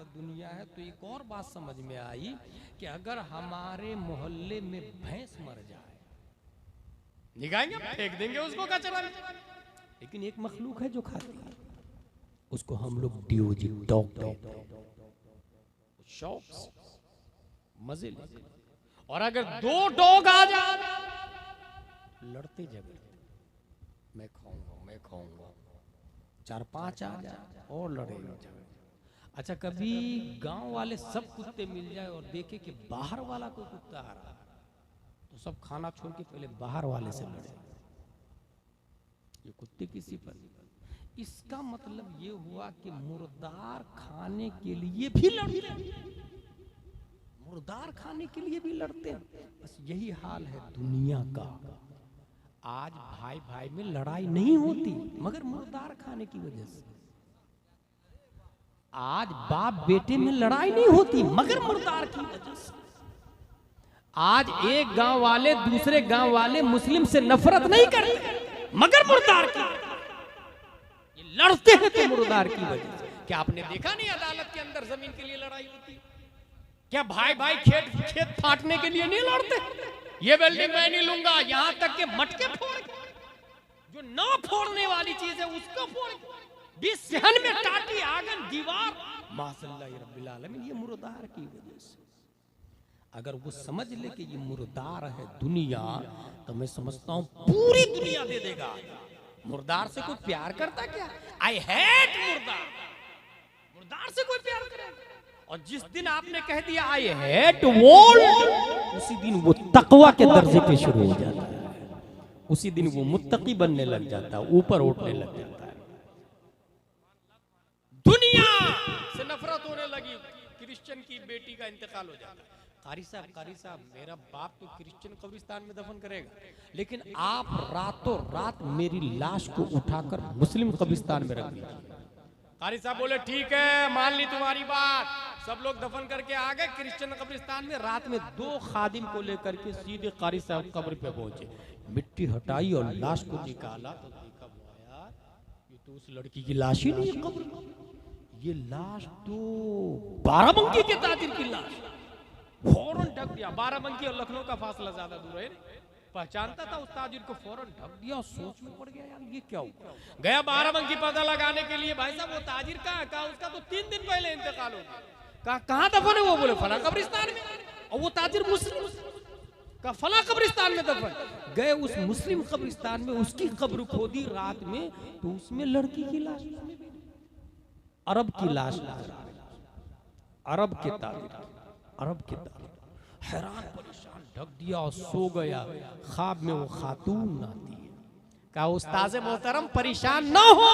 तरह दुनिया है, तो एक और बात समझ में आई कि अगर हमारे मोहल्ले में भैंस मर जाए, निकालेंगे, फेंक देंगे उसको कचरा में, लेकिन एक मखलूक है जो खाती है, उसको हम लोग डियोजी डॉग कहते हैं, शौक से मजे लेते। और अगर दो डॉग आ जाए लड़ते झगड़ते, मैं खाऊंगा, 4-5 आ जाए और लड़ेंगे झगड़े। अच्छा, कभी गांव वाले सब कुत्ते मिल जाए और देखे कि बाहर वाला कोई कुत्ता आ रहा है, तो सब खाना छोड़ के पहले बाहर वाले से लड़े। ये कुत्ते की सिफत। इसका मतलब ये हुआ कि मुर्दार खाने के लिए भी लड़ते हैं, मुर्दार खाने के लिए भी लड़ते हैं। बस यही हाल है दुनिया का। आज भाई भाई में लड़ाई नहीं होती मगर मुर्दार खाने की वजह से। आज बाप बेटे में लड़ाई नहीं होती मगर मुर्दार की वजह से। आज एक गांव वाले दूसरे गांव वाले मुस्लिम से नफरत नहीं करते मगर मुर्दार की, ये लड़ते हैं तो मुर्दार की वजह से। क्या आपने देखा नहीं अदालत के अंदर जमीन के लिए लड़ाई होती? क्या भाई भाई खेत फाटने के लिए नहीं लड़ते? ये बिल्डिंग मैं नहीं लूंगा, यहां तक के मटके फोड़, जो ना फोड़ने वाली चीज है उसको फोड़, 20 सहन में टाटी आंगन दीवार, माशाअल्लाह रब्बिल आलमीन, ये मुर्दार की वजह से। अगर वो समझ ले कि ये मुर्दार है दुनिया, तो मैं समझता हूं पूरी दुनिया दे देगा। मुर्दार से कोई प्यार करता क्या? आई हेट मुर्दार, मुर्दार से कोई प्यार करेगा? और जिस दिन आपने कह दिया आई हेट वर्ल्ड, उसी दिन वो तकवा के दर्जे पे शुरू हो जाता है, उसी दिन वो मुत्तकी बनने लग जाता है, ऊपर उठने लग जाता है। दुनिया से नफरत होने लगी, क्रिश्चियन की बेटी का इंतकाल हो जाता है। कारी साहब, मेरा बाप तो क्रिश्चियन कब्रिस्तान में दफन करेगा, लेकिन आप रातों रात मेरी लाश को उठाकर मुस्लिम कब्रिस्तान में रख दीजिए। कारी साहब बोले ठीक है, मान ली तुम्हारी बात। सब लोग दफन करके आ गए क्रिश्चियन कब्रिस्तान में। रात में 2 खादिम को लेकर के सीधे कारी साहब कब्र पे पहुंचे, मिट्टी हटाई और लाश को निकाला तो देखा यार ये तो उस लड़की की लाश ही नहीं है कब्र में, ये लाश तो बाराबंकी के ताजिर की लाश। फौरन ढक दिया। बाराबंकी और लखनऊ का फासला ज्यादा दूर है, पहचानता था उस ताजिर को, फौरन ढक दिया। सोच में पड़ गया यार ये क्या हुआ। गया बाराबंकी पता लगाने के लिए, भाई साहब वो ताजिर कहाँ? उसका तो 3 दिन पहले इंतकाल हो गया। कहाँ दफन है? वो बोले फला कब्रिस्तान में। और वो ताजिर मुस्लिम का फला कब्रिस्तान में दफन। गए उस मुस्लिम कब्रिस्तान में, उसकी कब्र खोदी रात में, तो उसमें लड़की की लाश, अरब की लाश, अरब के ताजिर, अरब के ताजिर। हैरान परेशान ढक दिया और सो गया। ख्वाब में वो खातून आती है, कहा उस्ताद मोहतरम परेशान ना हो,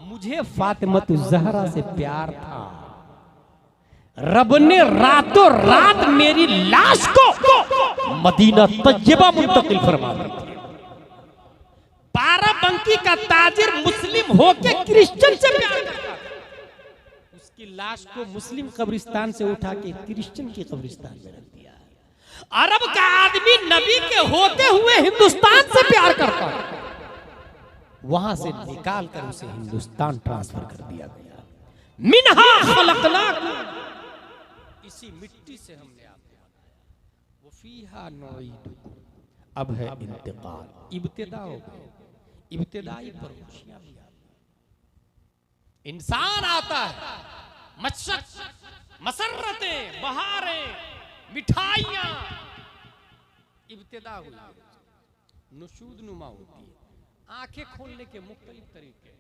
मुझे फातिमतुज ज़हरा से प्यार था, रब ने रातों रात मेरी लाश को मदीना तय्यबा मुंतकिल फरमा दी। बाराबंकी का ताजिर मुस्लिम होके क्रिश्चियन से प्यार करता, उसकी लाश को मुस्लिम कब्रिस्तान से उठा के क्रिश्चियन की कब्रिस्तान में रख दिया। अरब का आदमी नबी के होते हुए हिंदुस्तान से प्यार करता है, वहां से निकाल कर उसे हिंदुस्तान ट्रांसफर कर दिया गया। मिन्हा खलकनाकुम, इसी मिट्टी से हमने आपको बनाया, वो फीहा नुईदुकुम, अब है इंतकाल, इब्तिदा हो गए, इब्तिदाई परोसियां भी आ गई। इंसान आता है, मशक्कत, मसर्रतें, बहारें, मिठाइयां, इब्तिदा हुई, नुशूद नुमा होती है। आंखें खोलने के मुख्तलिफ तरीके,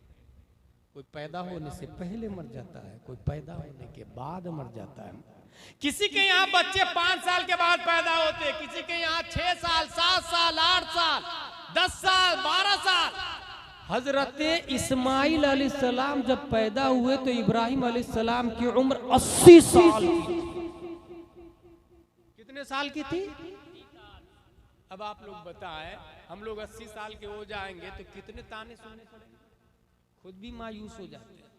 कोई पैदा होने से पहले मर जाता है, कोई पैदा होने के बाद मर जाता है। किसी के यहाँ बच्चे 5 साल के बाद पैदा होते हैं, किसी के यहाँ 6 साल, 7 साल, 8 साल, 10 साल, 12 साल। हजरत इस्माइल अलैहिस्सलाम जब पैदा हुए तो इब्राहिम अलैहिस्सलाम की उम्र 80 साल की। कितने साल की थी? अब आप लोग बताएं, हम लोग 80 साल के हो जाएंगे तो कितने ताने सुनने पड़ेंगे? खुद भी मायूस हो जाते हैं,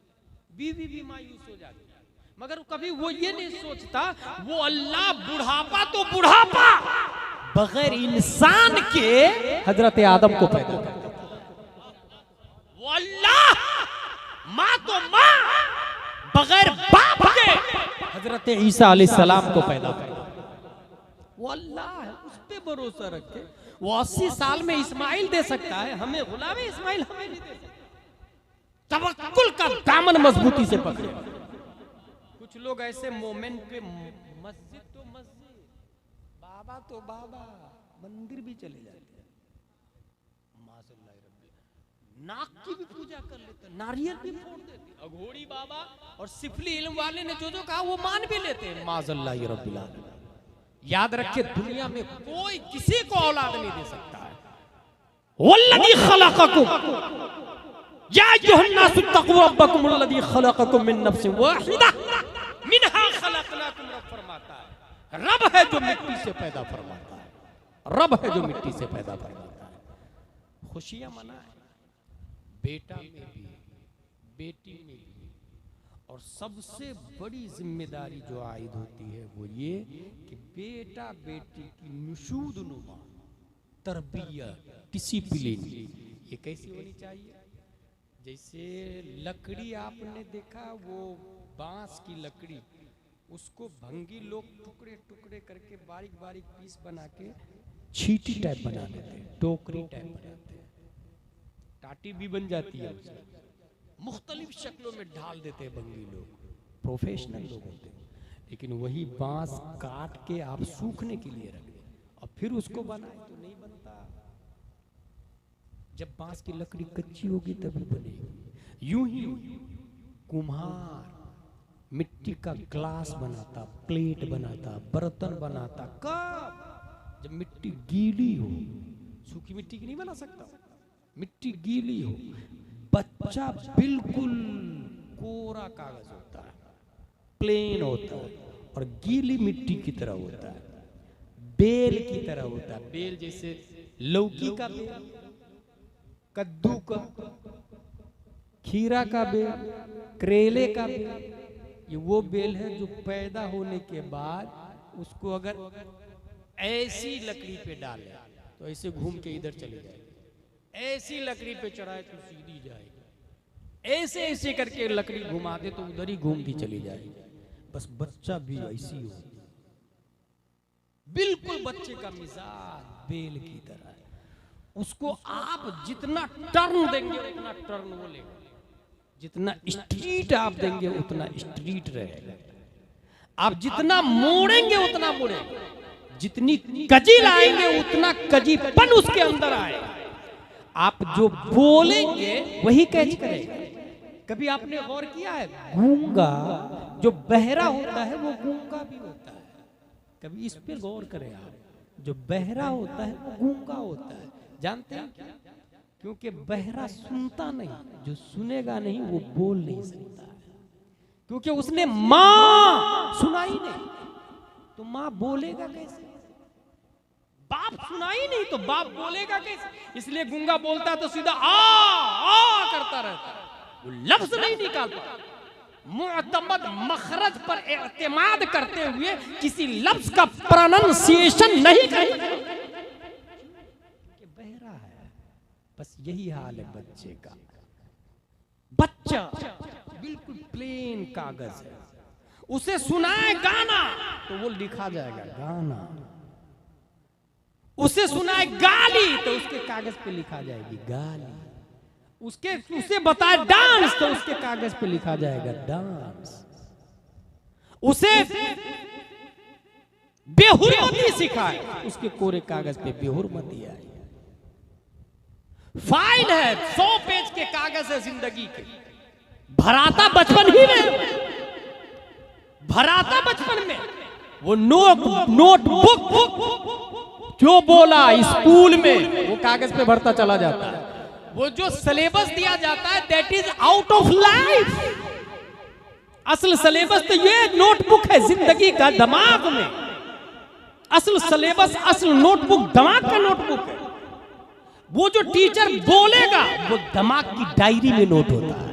बीवी भी मायूस हो जाती है, मगर कभी वो ये नहीं सोचता वो अल्लाह बुढ़ापा तो बुढ़ापा बगैर इंसान के हजरत आदम को पैदा करता, वो अल्लाह माँ तो माँ बगैर बाप हजरत ईसा अलैहिस्सलाम को पैदा किया। वो अल्लाह है, उस पे भरोसा रखे। वो 80 साल में इस्माइल दे सकता है, हमें गुलाम इस्माइल हमें नहीं दे सकता। तवक्कुल का दामन मजबूती से पकड़े। कुछ लोग ऐसे मोमेंट पे मस्जिद तो मस्जिद, बाबा तो बाबा, मंदिर भी चले जाते हैं, माशाअल्लाह रब्बी, नाक की भी पूजा कर लेते हैं, नारियल भी फोड़ देते हैं, अघोरी बाबा और सिफली इल्म वाले ने जो जो कहा वो मान भी लेते हैं, माशाअल्लाह रब्बिल आलमीन। याद रखे, दुनिया में कोई किसी को औलाद नहीं दे सकता है। वल्लज़ी खलक़कुम या अय्युहन्नासु इत्तक़ू रब्बकुम अल्लज़ी खलक़कुम मिन नफ्सिन वाहिदा मिनहा खलक़नाकुम। रब फरमाता है, रब है जो मिट्टी से पैदा फरमाता है, रब है जो मिट्टी से पैदा फरमाता है। खुशियां मनाए, बेटा में भी बेटी में भी। और सबसे बड़ी जिम्मेदारी जो आयद होती है वो ये कि बेटा बेटी की नुशूदनुमा, तरबियत, डिसिप्लिन, ये कैसी होनी चाहिए? जैसे लकड़ी आपने देखा, वो बांस की लकड़ी, उसको भंगी लोग टुकड़े टुकड़े करके बारीक बारीक पीस बना के छीटी टाइप बना देते हैं, टोकरी टाइप बनाते हैं, टाटी भी बन जाती है, उसे मुख्तलिफ शक्लों में ढाल देते हैं भंगी लोग, प्रोफेशनल लोग होते हैं। लेकिन वही बांस काट के आप सूखने के लिए रख दें और फिर उसको बनाए तो नहीं बनता। जब बांस की लकड़ी कच्ची होगी तभी बनेगी। यूं ही कुम्हार मिट्टी का ग्लास बनाता, प्लेट बनाता, बर्तन बनाता, कब? जब मिट्टी गीली हो। सूखी मिट्टी की नहीं बना सकता, मिट्टी गीली हो। बच्चा बिल्कुल कोरा कागज होता है, प्लेन होता है और गीली मिट्टी की तरह होता है, बेल की तरह होता है। बेल जैसे लौकी का बेल, कद्दू का, खीरा का बेल, करेले का बेल, ये वो बेल है जो पैदा होने के बाद उसको अगर ऐसी लकड़ी पे डाले तो ऐसे घूम के इधर चले जाएगी, ऐसी लकड़ी पे चढ़ाए तो सीधी जाएगी, ऐसे ऐसे करके लकड़ी घुमा दे तो उधर ही घूमती चली जाएगी। बस बच्चा भी ऐसी हो, बिल्कुल बच्चे का मिजाज बेल की तरह है। उसको आप जितना टर्न देंगे उतना टर्न वो लेगा, जितना स्ट्रीट आप देंगे उतना स्ट्रीट रहेगा, आप जितना मोड़ेंगे उतना मोड़ेगा, जितनी कजी लाएंगे उतना कजीपन उसके अंदर आएगा। आप जो बोलेंगे वही कैच करेगा। कभी आपने गौर किया है, गूंगा जो बहरा होता है वो गूंगा भी होता है। कभी इस पे गौर करें आप, जो बहरा होता है वो गूंगा होता है। जानते हैं क्या? क्योंकि बहरा सुनता नहीं, जो सुनेगा नहीं वो बोल नहीं सकता, क्योंकि उसने माँ सुनाई नहीं, तो माँ बोलेगा कैसे? बाप सुनाई नहीं तो बाप बोलेगा कैसे? इसलिए गूंगा बोलता है तो सीधा आ करता रहता है, वो लफ्ज नहीं निकाल पाता। मुअतमद मखरज पर एतमाद करते हुए किसी लफ्ज का प्रोनाउंसिएशन नहीं करता, बहरा है। बस यही हाल है बच्चे का। बच्चा बिल्कुल प्लेन कागज है, उसे सुनाए गाना तो वो लिखा जाएगा गाना, उसे सुनाए गाली तो उसके कागज पे लिखा जाएगी गाली, उसे बताए डांस तो उसके कागज पे लिखा जाएगा डांस, उसे बेहुरमती सिखाए उसके कोरे कागज पे बेहुरमती आई। फाइल है 100 पेज के कागज है जिंदगी के, भराता बचपन ही में, भराता बचपन में वो नोटबुक जो बोला स्कूल में वो कागज पे भरता चला जाता है। वो जो सिलेबस दिया जाता है that is out of life. असल सिलेबस तो ये नोटबुक है जिंदगी का, दिमाग में असल सिलेबस, असल नोटबुक दिमाग का नोटबुक है। वो जो टीचर बोलेगा वो दिमाग की डायरी में नोट होता है,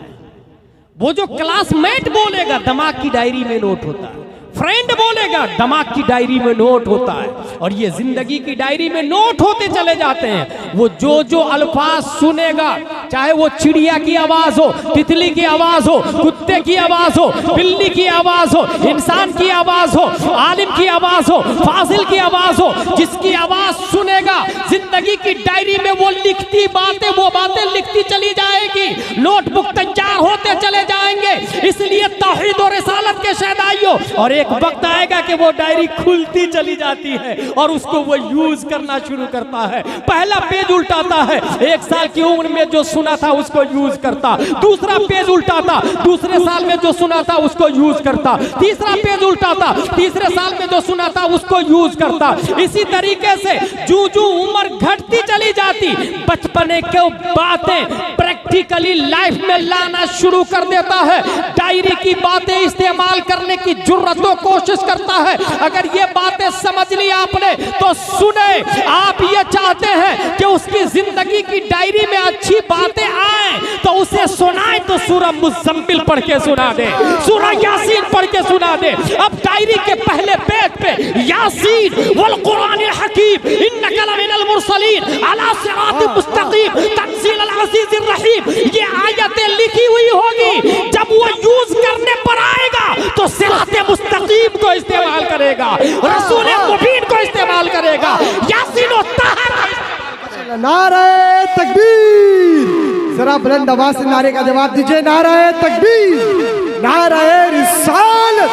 वो जो क्लासमेट बोलेगा दिमाग की डायरी में नोट होता है, फ्रेंड बोलेगा दिमाग की डायरी में नोट होता है, और ये जिंदगी की डायरी में नोट होते चले जाते हैं। वो जो जो अल्फाज सुनेगा चाहे वो चिड़िया की आवाज हो, तितली की आवाज हो, कुत्ते की आवाज हो, बिल्ली की आवाज हो, इंसान की आवाज हो, आलिम की आवाज हो, फाजिल की आवाज हो, जिसकी आवाज सुनेगा जिंदगी की डायरी में वो लिखती बातें, वो बातें लिखती चली जाएगी, नोटबुक तैयार होते चले जाएंगे। इसलिए तौहीद और रिसालत के शहदाइयों, और एक वक्त आएगा कि वो डायरी खुलती चली जाती है और उसको वो यूज करना शुरू करता है। पहला पेज उल्टाता है, 1 साल की उम्र में जो सुना था उसको यूज करता, दूसरा पेज उल्टाता, दूसरे साल में जो सुना था उसको यूज करता, तीसरा पेज उल्टाता, तीसरे साल में जो सुना था उसको यूज करता। इसी तरीके से जू जू उम्र घटती चली जाती, बचपने के बातें प्रैक्टिकली लाइफ में लाना शुरू कर देता है, डायरी की बातें इस्तेमाल करने की जुर्रतों कोशिश करता है। अगर ये बातें समझ ली आपने तो सुने, आप ये चाहते हैं कि उसकी जिंदगी की डायरी में अच्छी बातें आए तो उसे सुनाए तो सूरह मुज़म्मिल पढ़ के सुना दे, सूरह यासीन पढ़ के सुना दे। अब डायरी के पहले पेज पे यासीन वल कुरानिल हकीम इन्नका लमिनल मुरसलीन अला सिरातिल मुस्तकीम तंजीलल अज़ीज़िर रहीम, ये आयतें लिखी हुई होगी। जब वो यूज करने पर आएगा तो सिराते मुस्तकीम को इस्तेमाल करेगा, रसूल मुबीन को इस्तेमाल करेगा, यासीन और ताहा का इस्तेमाल करेगा। नारे तकबीर, जरा बुलंद आवाज से नारे का जवाब दीजिए। नारे तकबीर, नारे रिसालत,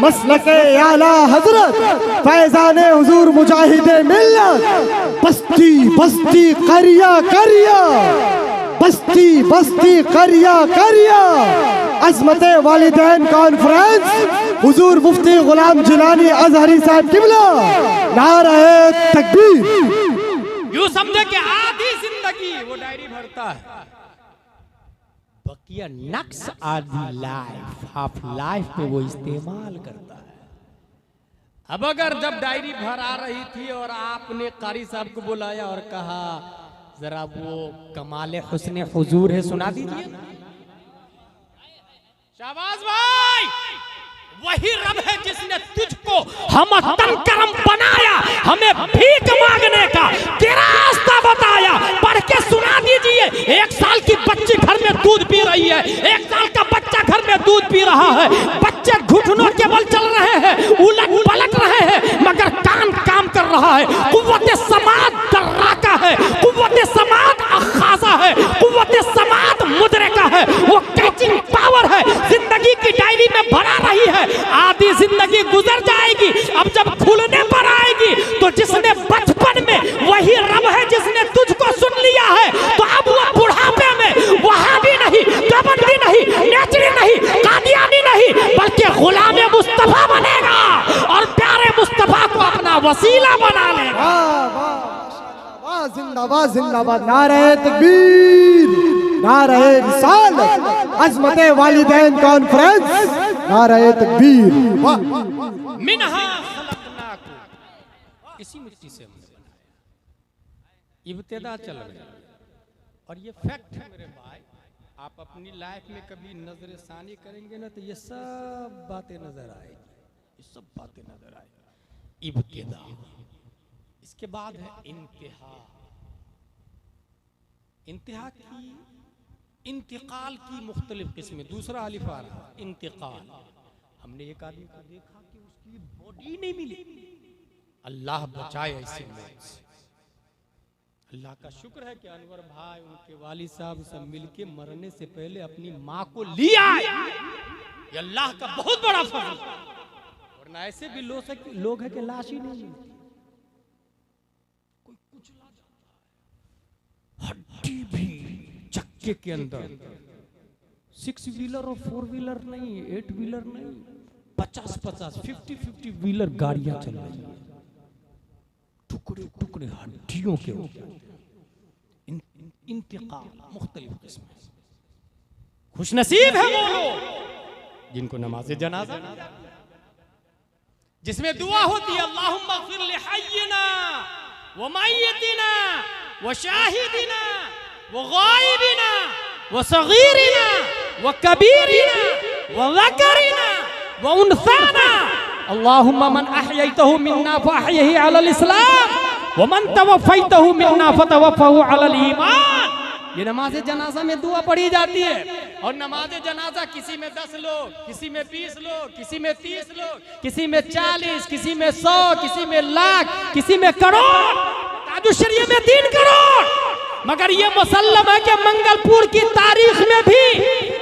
मसलके आला हजरत, फैजाने हुजूर मुजाहिदे मिल्लत, बस्ती बस्ती करिया करिया, बस्ती बस्ती करिया करिया, अज़मते वालिदैन कॉन्फ्रेंस, हुजूर मुफ्ती गुलाम जिलानी अज़हरी साहब किबला, नारे तकबीर। यूं समझे कि आधी जिंदगी वो डायरी भरता है, बकिया नक्स आधी लाइफ, हाफ लाइफ में वो इस्तेमाल करता है। अब अगर जब डायरी भर आ रही थी और आपने कारी साहब को बुलाया और कहा जरा वो कमाले हुस्ने हुजूर है सुना दीजिए, शाबाश भाई, वही रब है जिसने तुझको हम तन करम बनाया, हमें भीख मांगने का रास्ता बताया, पढ़ के सुना दीजिए। 1 साल की बच्ची घर में दूध पी रही है, 1 साल का बच्चा घर में दूध पी रहा है, बच्चे घुटनों के बल चल रहे हैं, उलट पलट रहे हैं, मगर कान काम कर रहा है। कुव्वत समात दर्राका है, कुव्वत समात अखाजा है, कुव्वत समात मुद्रिका है, वो कैचिंग पावर है, जिंदगी की डायरी में भरा रही है। आधी जिंदगी गुजर जाएगी, अब जब खुलने पर आएगी तो जिसने बचपन में, वही रब है जिसने तुझको सुन लिया है, तो अब वो बुढ़ापे में वहाबी नहीं, देवबंदी नहीं, नेचरी नहीं, कादियानी नहीं, बल्कि गुलाम मुस्तफा बनेगा और प्यारे मुस्तफा को अपना वसीला बना लेगा। जिंदाबाद जिंदाबाद, नारे तकबीर, नारे रिसालत, अज़मते वालिदैन कॉन्फ्रेंस, नारे तकबीर। मिनहा खलकनाकुम, इसी मिट्टी से हमने बनाया। इब्तिदा चल रही और ये फैक्ट है मेरे भाई, आप अपनी लाइफ में कभी नजर सानी करेंगे ना तो ये सब बातें नजर आएगी, ये सब बातें नजर आएगी। इब्तिदा, इसके बाद है इंतहा। इंतहा की, इंतकाल की मुख्तलिफ किस्में। दूसरा अलिफ आ रहा, इंतकाल। हमने एक आदमी को देखा कि उसकी बॉडी नहीं मिली, अल्लाह बचाए ऐसे मौत से। अल्लाह का शुक्र है कि अनवर भाई उनके वालिद साहब सब मिलके मरने से पहले अपनी माँ को लिया। ये अल्लाह का बहुत बड़ा फजल, वरना ऐसे भी लोग हैं कि लाश ही नहीं मिलती, कोई कुचला जाता है, हड्डी भी चक्के के अंदर। 6 व्हीलर और 4 व्हीलर नहीं, 8 व्हीलर नहीं, 50-50, 50-50 व्हीलर गाड़ियां चल रही है, टुकड़े टुकड़े हड्डियों के इंतकाल मुख्तलिफ किस्म। खुशनसीब है वो लोग जिनको नमाज़े जनाज़ा, जिसमें दुआ होती है अल्लाहुम्मा ग़फ़िर लिहय्यिना व मय्यितिना व शाहिदिना व गायबिना व सगीरिना व कबीरिना व ज़करिना व उन्साना, अल्लाहुम्मा मन अहयैतहु मिन्ना फअहयिही अलल इस्लाम व मन तवफ़ैतहु मिन्ना फतवफ़्फ़हु अलल ईमान। ये नमाज जनाजा में दुआ पढ़ी जाती है। और नमाज जनाजा किसी में 10 लोग, किसी में 20 लोग, किसी में 30 लोग, किसी में 40, किसी में 100, किसी में लाख, किसी में करोड़, ताजुशरिया में 3 करोड़। मगर ये मुसल्लम है कि मंगलपुर की तारीख में भी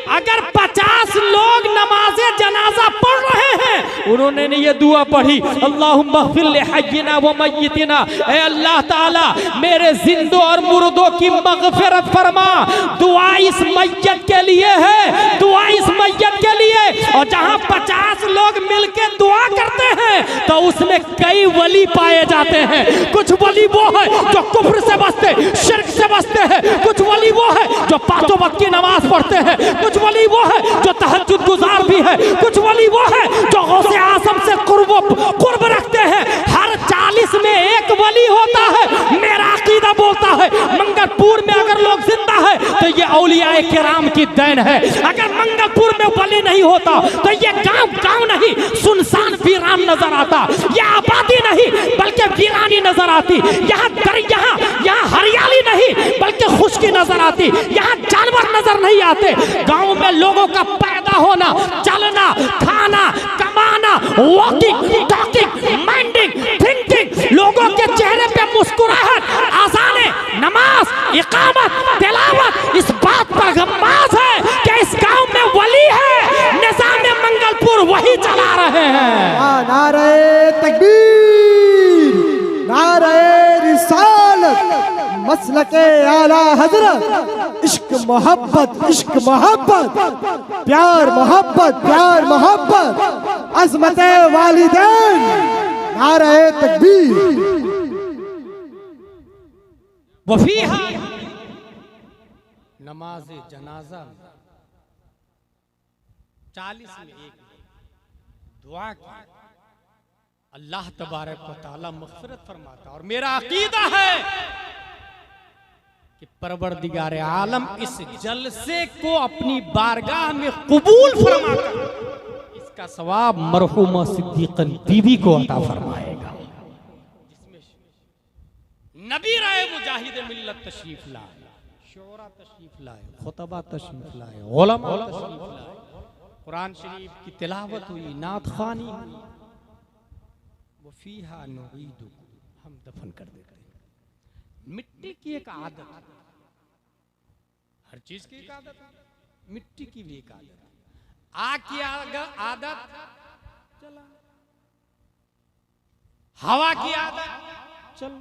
अगर 50 लोग नमाज जनाजा पढ़ रहे हैं, उन्होंने ये दुआ पढ़ी, अल्लाहुम्मा ग़फ़िर li हय्यिना व मय्यितिना, ऐ अल्लाह ताला मेरे जिंदों और मुर्दों की मग़फ़िरत फरमा। दुआ इस मैयत के लिए है, दुआ इस मैयत के लिए। और जहां 50 लोग मिलके दुआ करते हैं तो उसमें कई वली पाए जाते हैं। कुछ वली वो है जो कुफ्र से बचते, शिर्क से बचते हैं। कुछ वली वो है जो 5 वक्त की नमाज पढ़ते हैं। कुछ वली वो है जो तहज्जुद गुजार भी है। कुछ वली वो है जो गौसे आज़म से कुर्ब रखते हैं। हर 40 में एक वली होता है। मेरा अकीदा बोलता है मंगलपुर में अगर लोग जिंदा है तो ये औलियाए किराम की देन है। अगर मंगलपुर में वली नहीं होता तो ये गांव नहीं, सुनसान वीरान नजर आता। यह आबादी नहीं बल्कि वीरानी नजर आती। यहाँ हरियाली नहीं बल्कि खुशकी नजर आती। यहाँ जानवर नजर नहीं आते। गांव में लोगों का पैदा होना, चलना, खाना, कमाना, वॉकिंग, टॉकिंग, माइंडिंग, थिंकिंग, लोगों के चेहरे पे मुस्कुराहट, आज़ाने, नमाज, इकामत, तिलावत इस बात पर गम्माज है कि इस गांव में वली है। निज़ाम मंगलपुर वही चला रहे हैं। नारे तकबीर, नारे रिसालत, मसलके आला हजरत, इश्क मोहब्बत, इश्क मोहब्बत, प्यार मोहब्बत, प्यार मोहब्बत, अज़मते वालिदैन, नारे तकबीर। वफीहा नमाज जनाजा 40 में एक दुआ की, अल्लाह तबारक व तआला मग़फ़िरत फरमाता। और मेरा अकीदा है कि परवरदिगार आलम इस जलसे को अपनी बारगाह में कबूल फरमाकर इसका सवाब मरहूमा सिद्दीक़न बीबी को अता फरमाएगा, जिसमें नबी राय मुजाहिद मिल्लत तशरीफ लाए, शोरा तशरीफ लाए, खुतबा तशरीफ लाए, उलमा तशरीफ लाए, कुरान शरीफ की तिलावत हुई, नात ख़्वानी हुई। वफ़ीहा नुईदुकुम, हम दफन कर देते हैं। मिट्टी की एक आदत, हर चीज की एक आदत, मिट्टी की भी एक आदत। आग की आदत चला, हवा की आदत चल,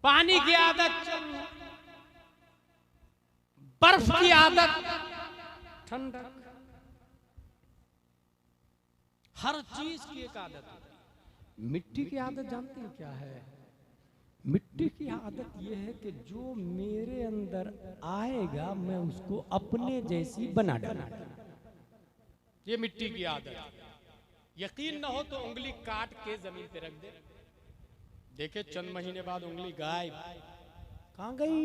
पानी की आदत चल, बर्फ की आदत ठंडक, हर चीज की एक आदत है। मिट्टी की आदत जानते हैं क्या है? मिट्टी की आदत यह है कि जो मेरे अंदर आएगा मैं उसको अपने जैसी बना डालूंगा। ये मिट्टी की आदत। यकीन ना हो तो उंगली काट के जमीन पे रख दे, देखे चंद महीने बाद उंगली गायब, कहां गई?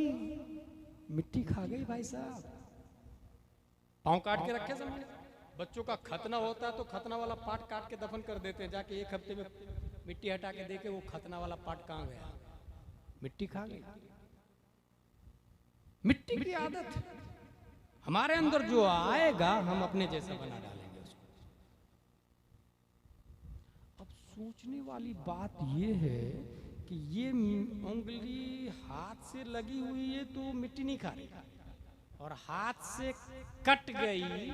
मिट्टी खा गई भाई साहब। पांव काट के रखे जमीन। बच्चों का खतना होता है तो खतना वाला पार्ट काट के दफन कर देते हैं, जाके 1 हफ्ते में मिट्टी हटा के देखे वो खतना वाला पार्ट कहां गया, मिट्टी खा गई। मिट्टी की आदत। हमारे अंदर जो आएगा हम अपने जैसा बना डालेंगे उसको। अब सोचने वाली बात ये है कि ये उंगली हाथ से लगी हुई है तो मिट्टी नहीं खा रही, और हाथ से कट गई,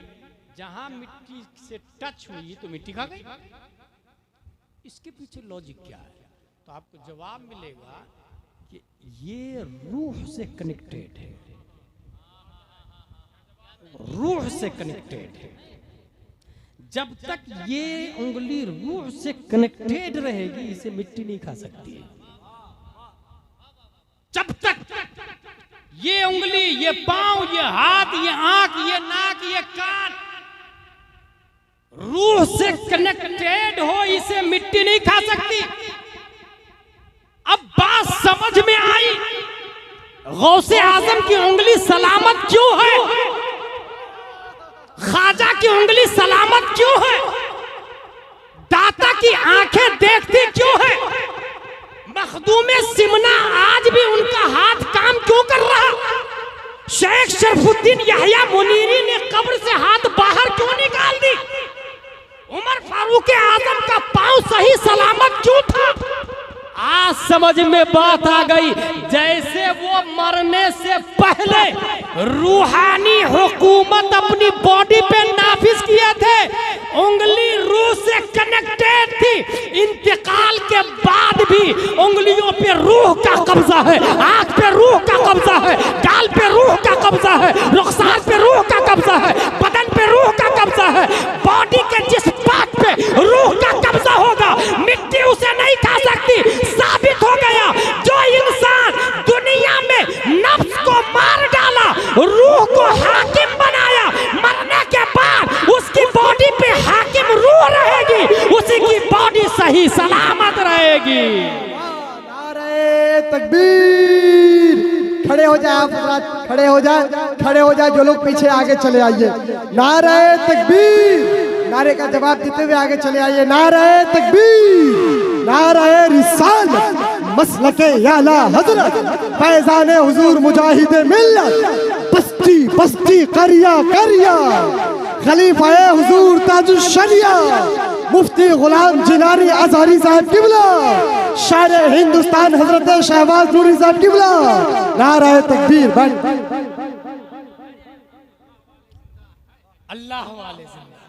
जहां मिट्टी से टच हुई तो मिट्टी खा गई। इसके पीछे लॉजिक क्या है? तो आपको जवाब मिलेगा कि ये रूह से कनेक्टेड है, रूह से कनेक्टेड है। जब तक ये उंगली रूह से कनेक्टेड रहेगी इसे मिट्टी नहीं खा सकती है। जब तक ये उंगली, ये पांव, ये हाथ, ये आंख, ये नाक, ये कान रूह से कनेक्टेड हो इसे मिट्टी नहीं खा सकती। अब बात समझ में आई, गौसे आजम की उंगली सलामत क्यों है, ख्वाजा की उंगली सलामत क्यों है, दाता की आंखें देखती क्यों है, मखदूम सिमना आज भी उनका हाथ काम क्यों कर रहा? शरफुद्दीन यहया मुनीरी ने कब्र से हाथ बाहर क्यों निकाल दी? उमर फारूक आजम का पांव सही सलामत क्यों था? आज समझ में बात आ गई। जैसे वो मरने से पहले रूहानी हुकूमत अपनी बॉडी पे नाफिज किए थे, उंगली रूह से कनेक्टेड थी, इंतकाल के बाद भी उंगलियों पे रूह का कब्जा है, आंख पे रूह का कब्जा है, गाल पे रूह का कब्जा है, रुखसार पे रूह का कब्जा है, बदन पे रूह का कब्जा है। बॉडी के जिस पार्ट पे रूह का कब्जा होगा मिट्टी उसे नहीं खा सकती। साबित हो गया, जो इंसान दुनिया में नफ्स को मार डाला, रूह को हाकिम बनाया, मरने के बाद उसकी बॉडी पे हाकिम रूह रहेगी, उसी की बॉडी सही सलामत रहेगी। नारे तकबीर। खड़े हो जाए आप हज़रात, खड़े हो जाए, खड़े हो जाए। जो लोग पीछे आगे चले आइए। नारे तकबीर। नारे का जवाब देते हुए आगे चले आइए। नारे तकबीर, नारे रिसालत, मसलके आला हज़रत, फैज़ान हुजूर मुजाहिदे मिल्लत, बस्ती बस्ती करिया करिया, खलीफाए हुजूर ताजुश शरिया, मुफ्ती गुलाम जिलानी अज़हरी साहब किबला, शायर हिंदुस्तान हजरत शहबाज नूरी साहब किबला। नारे तकबीर। अल्लाह वाले जिंदा,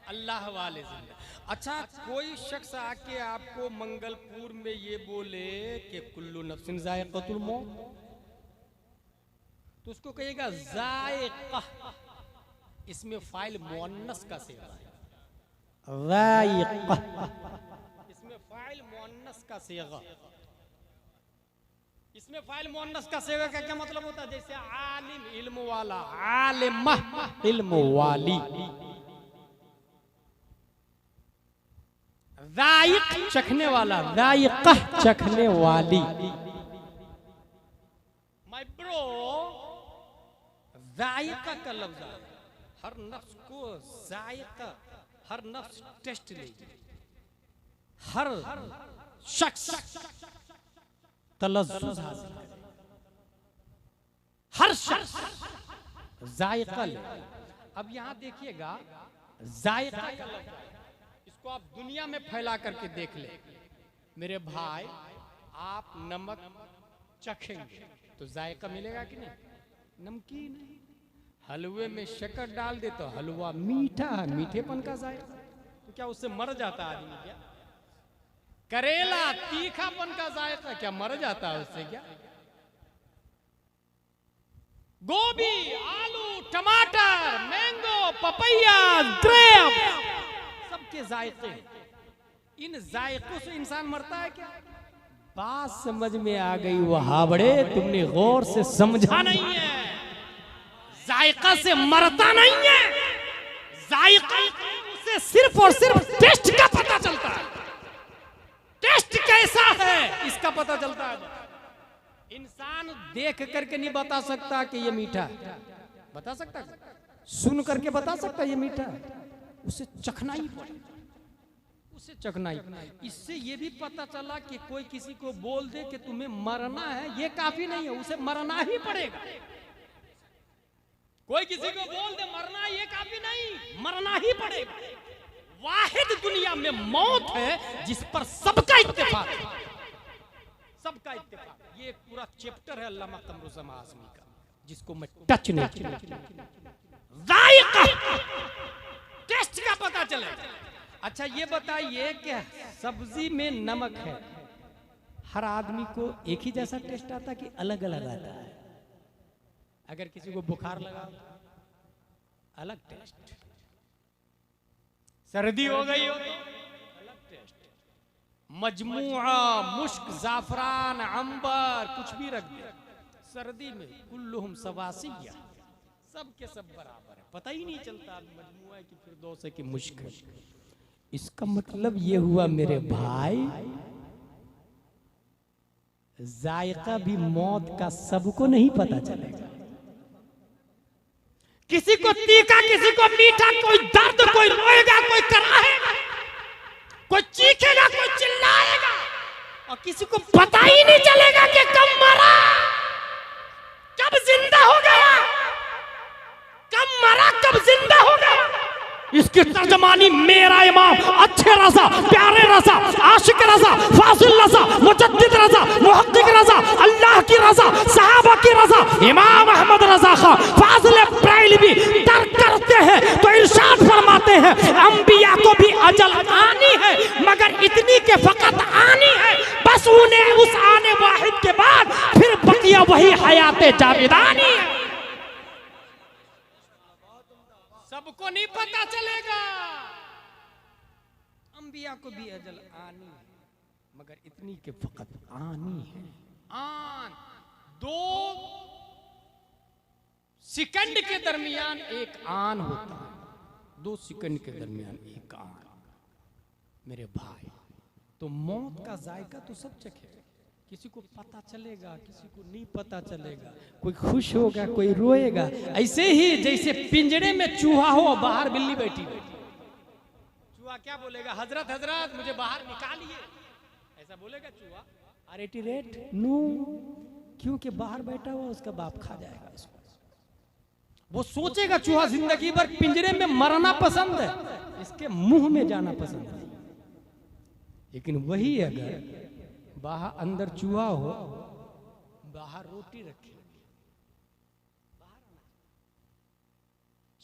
अल्लाह वाले जिंदा। अच्छा, कोई शख्स आके आपको मंगलपुर में ये बोले कि कुल्लू नफ्सिन जायक़तुल मौत, तो उसको कहिएगा जायक़ा, इसमें फाइल मुअन्नस का सेगा है, जायक़ा, इसमें फाइल मुअन्नस का सेगा। इसमें फाइल मुअन्नस का सेगा का क्या मतलब होता है? जैसे आलिम इल्म वाला, आलिमा इल्म वाली, जायक चखने वाला, जायका चखने वाली। माय ब्रो, जायका का लफ्ज है, हर नफ्स को जायका, हर नफ्स टेस्ट लेगी, हर शख्स तलज़्ज़ुज़ हासिल करे, हर शख्स जायका ले। अब यहां देखिएगा, जायका का लफ्ज है, इसको आप दुनिया में फैला करके देख ले। मेरे भाई, आप नमक चखेंगे तो जायका मिलेगा कि नहीं? नमकीन है। हलवे में शक्कर डाल दे तो हलवा मीठा है, मीठेपन का जायका, तो क्या उससे मर जाता आदमी? क्या करेला तीखापन का जायका, क्या मर जाता है उससे? क्या गोभी, आलू, टमाटर, मैंगो, पपैया, ग्रेप, सबके जायके, इन जायकों से इंसान मरता है क्या? बात समझ में आ गई वहाबड़े, तुमने गौर से समझा नहीं है। जायका से मरता नहीं है, जायका से सिर्फ और सिर्फ टेस्ट का पता चलता है। टेस्ट कैसा है इसका पता चलता है। इंसान देख करके नहीं बता सकता कि ये मीठा है, बता सकता है? सुन करके बता सकता है ये मीठा है? उसे चखना ही पड़ेगा, उसे चखना ही। इससे ये भी पता चला कि कोई किसी को बोल दे कि तुम्हें मरना है, ये काफी नहीं है, उसे मरना ही पड़ेगा। कोई किसी को बोल दे मरना है, ये काफी नहीं, मरना ही पड़ेगा। वाहिद दुनिया में मौत है जिस पर सबका इत्तेफाक है, सबका इत्तेफाक। ये एक पूरा चैप्टर है अल्लामा कमरुज़्ज़मान आज़मी का, जिसको मैं टच नहीं किया। जायका, टेस्ट का पता चलेगा। अच्छा, ये बताइए कि सब्जी में नमक है, हर आदमी को एक ही जैसा टेस्ट आता कि अलग अलग आता है? अगर किसी को बुखार लगा अलग टेस्ट, सर्दी हो गई हो अलग टेस्ट, मजमुआ मुश्क जाफरान अंबर कुछ भी रख दिया, सर्दी में कुल्लुहुम सवासिया, सब के सब बराबर है, पता ही नहीं चलता मजमुआ की फिरदौस है कि मुश्क है। इसका मतलब ये हुआ मेरे भाई, जायका भी मौत का सबको नहीं पता चलेगा। किसी को तीखा, किसी को मीठा, कोई दर्द, कोई रोएगा, कोई कराहेगा, कोई चीखेगा, कोई चिल्लाएगा, और किसी को पता ही नहीं चलेगा कि कब मरा, कब जिंदा हो गया। ज़मानी मेरा इमाम, अच्छे रज़ा, प्यारे रज़ा, आशिक रज़ा, फासिल रज़ा, मुजद्दिद रज़ा, मुहक्किक रज़ा, अल्लाह की रज़ा, सहाबा की रज़ा, इमाम अहमद रज़ा खां फाजिल ब्रेलवी तर्क करते हैं तो इरशाद फरमाते हैं अंबिया को भी अजल आनी है, मगर इतनी के फकत आनी है, बस उन्हें उस आने वाहिद के बाद फिर बकिया वही हयाते जावेदानी है। सबको नहीं पता चलेगा, अंबिया को भी अजल आनी है, मगर इतनी के फकत आनी है। आन 2 सेकंड के दरमियान एक आन होता है, 2 सेकंड के दरमियान एक आन। मेरे भाई, तो मौत का जायका तो सब चखे, किसी को पता चलेगा, किसी को नहीं पता चलेगा, कोई खुश होगा, कोई रोएगा। ऐसे ही जैसे पिंजरे में चूहा हो, बाहर बिल्ली बैठी है, चूहा क्या बोलेगा? हजरत हजरत मुझे बाहर निकालिए, ऐसा बोलेगा चूहा? आरेटी रेट नो, क्योंकि बाहर बैठा हुआ उसका बाप खा जाएगा इसको। वो सोचेगा चूहा जिंदगी भर पिंजरे में मरना पसंद है, इसके मुंह में जाना पसंद है। लेकिन वही अगर बाहर अंदर चूहा हो, बाहर रोटी रखी,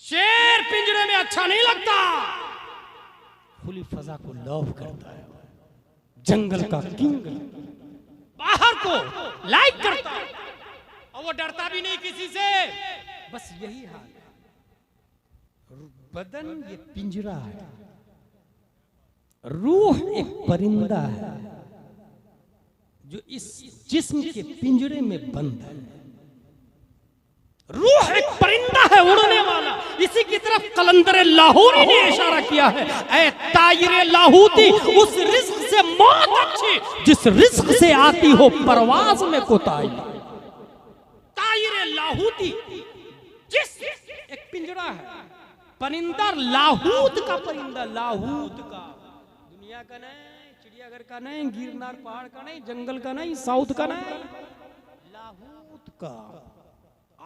शेर पिंजरे में अच्छा नहीं लगता, खुली फजा को लव करता है, जंगल का किंग बाहर को लाइक करता है, और वो डरता भी नहीं किसी से। बस यही हाल है। बदन ये पिंजरा है, रूह एक परिंदा है जो इस जिस्म के पिंजरे में बंद है। रूह एक परिंदा है उड़ने वाला, इसी की तरफ कलंदर लाहौरी ने इशारा किया है, ऐ तायरे लाहूती उस रिस्क से मौत अच्छी जिस रिस्क से आती हो परवाज में कोताही। तायरे लाहूती जिस एक पिंजरा है, परिंदा लाहूत का परिंदा, लाहूत का, दुनिया का नहीं, चिड़ियाघर का नहीं, गिरनार पहाड़ का नहीं, जंगल का नहीं, साउथ का नहीं, लाहूत का,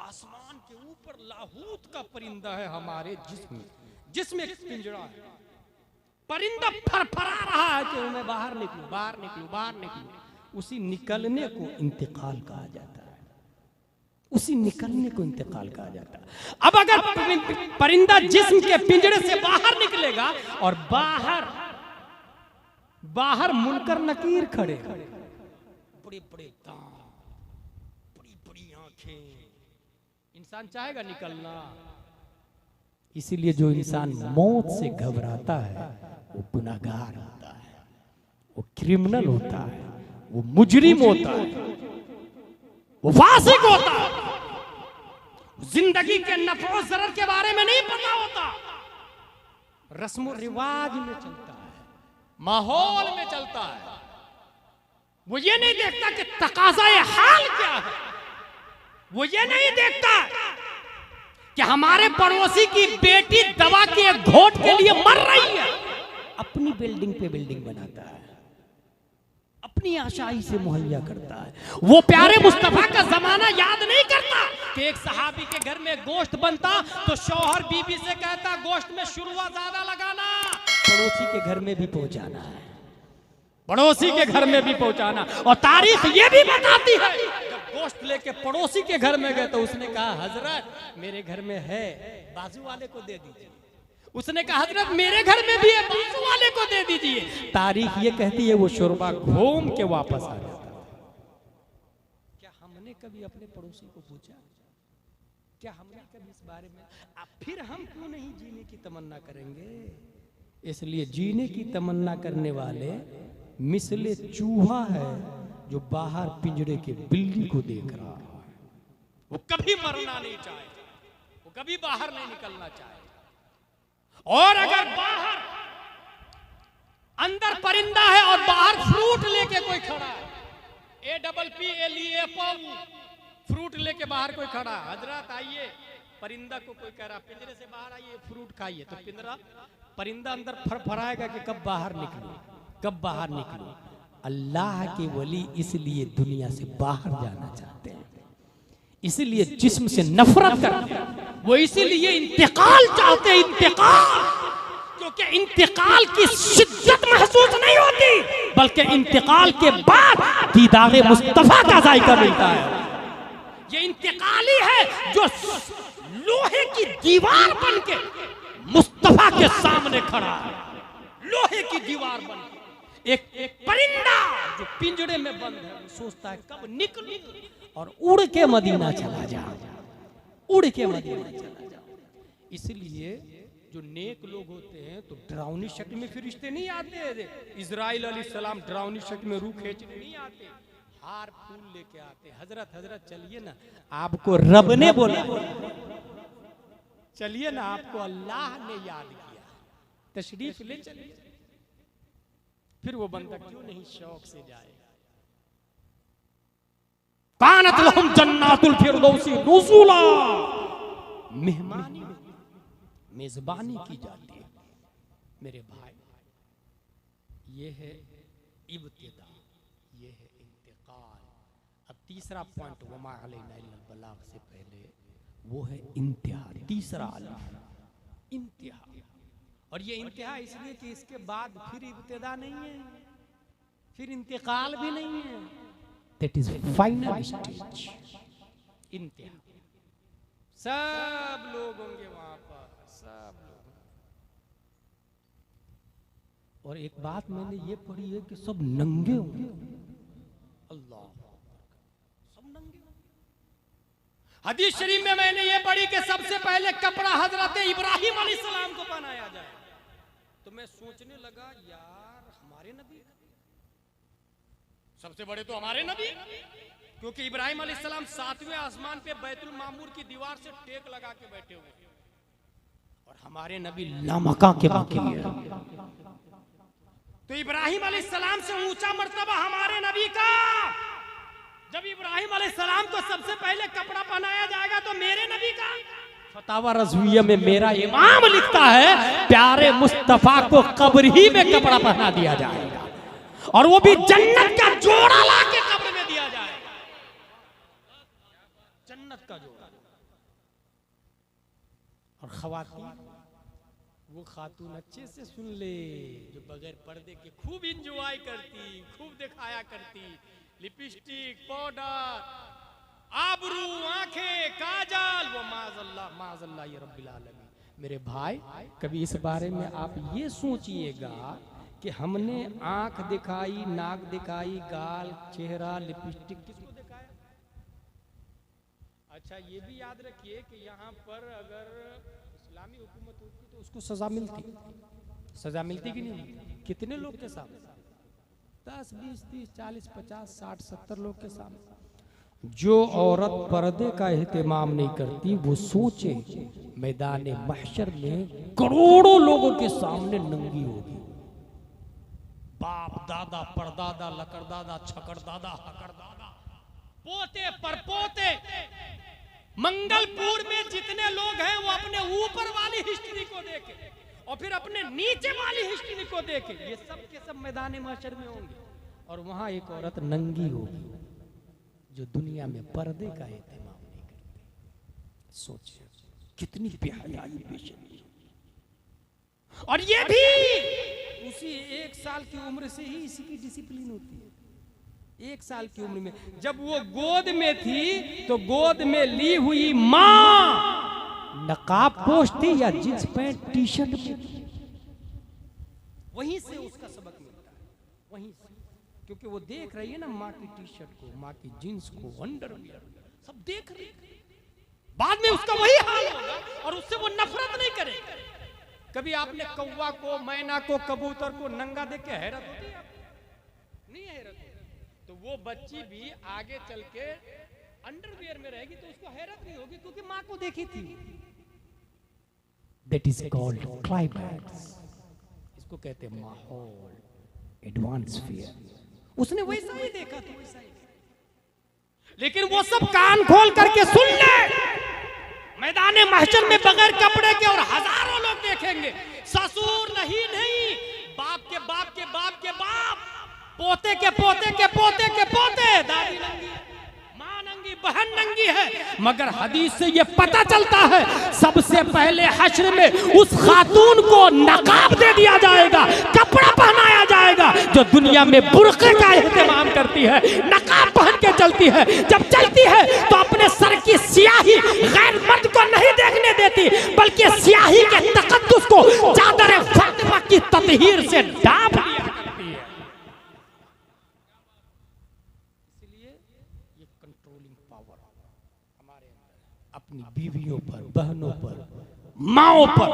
आसमान के ऊपर लाहूत का परिंदा है हमारे जिस्म, जिसमें एक पिंजरा है। परिंदा फरफरा रहा है कि मैं बाहर निकलूं, बाहर निकलूं, बाहर निकलूं। उसी निकलने को इंतकाल कहा जाता है, उसी निकलने को इंतकाल कहा जाता है। अब अगर परिंदा जिस्म के पिंजरे से बाहर निकलेगा और बाहर मुनकर नकीर खड़े, बड़े बड़े दांत, बड़ी बड़ी आंखें, इंसान चाहेगा निकलना। इसीलिए जो इंसान मौत से घबराता है वो गुनाहगार होता है, वो क्रिमिनल होता है, वो मुजरिम होता है, वो फासिक होता है। जिंदगी के नफो जरर के बारे में नहीं पता होता, रस्म रिवाज में चलता है, माहौल में चलता है। वो ये नहीं देखता कि तकाज़ा हाल क्या है, वो ये नहीं देखता कि हमारे पड़ोसी की बेटी दवा के एक घोट के लिए मर रही है। अपनी बिल्डिंग पे बिल्डिंग बनाता है, अपनी आशाई से मुहैया करता है। वो प्यारे मुस्तफा का जमाना याद नहीं करता कि एक सहाबी के घर में गोश्त बनता तो शौहर बीबी से कहता गोश्त में शुरुआत ज्यादा लगाना, पड़ोसी के घर में भी पहुंचाना है, पड़ोसी के घर में भी पहुंचाना। और तारीख ये भी बताती है जब गोश्त लेके पड़ोसी के घर में गए तो उसने कहा हजरत मेरे घर में है, बाजू वाले को दे दीजिए। उसने कहा हजरत मेरे घर में भी है, बाजू वाले को दे दीजिए। तारीख ये कहती है वो शोरबा घूम के वापस आ जाता। क्या हमने कभी अपने पड़ोसी को पूछा? क्या हमने कभी इस बारे में? फिर हम क्यों नहीं जीने की तमन्ना करेंगे? इसलिए जीने की तमन्ना करने वाले मिसले चूहा है जो बाहर पिंजरे के बिल्ली को देख रहा है। वो कभी मरना नहीं चाहे, वो कभी बाहर नहीं निकलना चाहे। और अगर बाहर अंदर परिंदा है और बाहर फ्रूट लेके कोई खड़ा है, APPLE फ्रूट लेके बाहर कोई खड़ा, हजरत आइए, परिंदा को कोई कह रहा पिंजरे से बाहर आइए फ्रूट खाइए, तो परिंदा अंदर फरफराएगा कि कब बाहर निकलूं, कब बाहर निकलूं। अल्लाह के वली इसलिए दुनिया से बाहर जाना चाहते हैं, इसलिए जिस्म से नफरत करते हैं, वो इसीलिए इंतकाल चाहते हैं, इंतकाल। क्योंकि इंतकाल की शिद्दत महसूस नहीं होती, बल्कि इंतकाल के बाद दीदारे मुस्तफा का जायका मिलता है। ये इंतकाली है जो लोहे की दीवार बन के मुस्तफा के सामने खड़ा है, लोहे की दीवार बन के। एक परिंदा जो पिंजरे में बंद है वो सोचता है कब निकलूं और उड़ के मदीना चला जाऊं, उड़ के मदीना चला जाऊं। इसलिए जो नेक लोग होते हैं तो डरावनी शक्ल में फरिश्ते नहीं आते। इजराइल अलैहिस्सलाम डरावनी शक्ल में रूह खींचने नहीं आते, हार फूल लेके आते। हजरत चलिए ना, आपको रब ने बोला, चलिए ना, आपको अल्लाह ने याद किया, तशरीफ ले चलिए। फिर वो बंदा क्यों नहीं शौक से जाएगा। कानत लहुम जन्नातुल फिरदौसी नुज़ुला, मेहमानी मेजबानी की जाती है। मेरे भाई, ये है इब्तिदा, ये है इंतकाल। अब तीसरा पॉइंट, वमा अलैना इल्लल बलाग से पहले वो है इंतहा। तीसरा इंतहा, और ये इंतहा इसलिए कि इसके बाद फिर इब्तिदा नहीं है, फिर इंतकाल भी नहीं है। दैट इज फाइनल स्टेज, इंतहा। सब लोग होंगे वहां पर, सब लोग। और एक बात मैंने ये पढ़ी है कि सब नंगे होंगे। अल्लाह, सब नंगे। हदीस शरीफ में मैंने ये पढ़ी कि सबसे पहले कपड़ा हजरत इब्राहिम अलैहिस्सलाम को पहनाया जाए। तो मैं सोचने लगा, यार हमारे नबी सबसे बड़े तो हमारे नबी, क्योंकि इब्राहिम अलैहिस्सलाम 7वें आसमान पे बैतुल मामूर की दीवार से टेक लगा के बैठे हुए, और हमारे नबी लामका के बाकी है। तो इब्राहिम अलैहिस्सलाम से ऊंचा मर्तबा हमारे नबी का। जब इब्राहिम अलैहिस्सलाम को सबसे पहले कपड़ा पहनाया जाएगा तो मेरे नबी का। फतावा रज़विया में मेरा इमाम लिखता है, प्यारे मुस्तफा को कब्र ही में कपड़ा पहना दिया जाएगा, और वो भी जन्नत का जोड़ा ला के कब्र में दिया जाएगा, जन्नत का जोड़ा। और खवातीन, वो खातून अच्छे से सुन ले, जो बगैर पर्दे के खूब इंजॉय करती, खूब दिखाया करती, लिपस्टिक, पाउडर, आबरू, आंखें, काजल, वो माज़अल्लाह या रब्बिल आलमीन। मेरे भाई, कभी इस बारे में आप ये सोचिएगा कि हमने आंख दिखाई, नाक दिखाई, गाल, चेहरा, लिपस्टिक किसको दिखाया? अच्छा, ये भी याद रखिए कि यहाँ पर अगर इस्लामी हुकूमत होती तो उसको सजा मिलती। सजा मिलती कि नहीं? कितने लोग के सामने? 10, 20, 30, 40, 50, 60, 70 लोग के सामने। जो औरत पर्दे का एहतमाम नहीं करती, वो सोचे मैदान महशर में करोड़ों लोगों के सामने नंगी होगी। बाप दादा, परदादा, लकड़दादा, छकड़दादा, हकड़दादा, पोते परपोते, मंगलपुर में जितने लोग हैं वो अपने ऊपर वाली हिस्ट्री को देखे और फिर अपने नीचे वाली हिस्ट्री को देखे। ये सब के सब मैदान महशर में होंगे, और वहां एक औरत नंगी होगी जो दुनिया में पर्दे का एहतमाम नहीं करती। सोचिए कितनी बेहयाई बेशर्मी। और ये भी उसी 1 साल की उम्र से ही इसकी डिसिप्लिन होती है। 1 साल की उम्र में जब वो गोद में थी तो गोद में ली हुई माँ नकाब पोषती या जींस पैंट टी शर्ट में, वहीं से उसका सबक मिलता है, वहीं से। क्योंकि वो देख रही है ना माँ की टी शर्ट को, माँ की जींस को, अंडरवियर, सब देख रही है। बाद में उसका वही हाल होगा और उससे वो नफरत नहीं करेगा। कभी आपने कौवा को, मैना को, कबूतर को नंगा देख के हैरत होती है? नहीं हैरत होती। तो वो बच्ची भी आगे चल के अंडरवियर में रहेगी तो उसको हैरत नहीं होगी, क्योंकि माँ को देखी थी। That is called climax. इसको कहते हैं माहौल, एडवांसफियर। उसने वैसा ही देखा था, वैसा ही। लेकिन वो सब कान खोल करके सुन ले, मैदान महशर में बगैर कपड़े के और हजारों लोग देखेंगे। ससुर नहीं, बाप के बाप के बाप के बाप, पोते के पोते के पोते के पोते, दादी नंगी, मां नंगी, बहन नंगी है, मगर हदीस से ये पता चलता है सबसे पहले हश्र में उस खातून को नकाब दे दिया जाएगा, कपड़ा पहनाया जाएगा जो दुनिया में बुर्के का एहतमाम करती है, नकाब पहन के चलती है। जब चलती है तो अपने सर की स्याही गैर मर्द को नहीं देखने देती, बल्कि स्याही के तकद्दुस को चादर फातिमा की ततहीर से ढांप लिया करती है। इसलिए ये कंट्रोलिंग पावर हमारे अंदर अपनी बीवियों पर, बहनों पर, माओ पर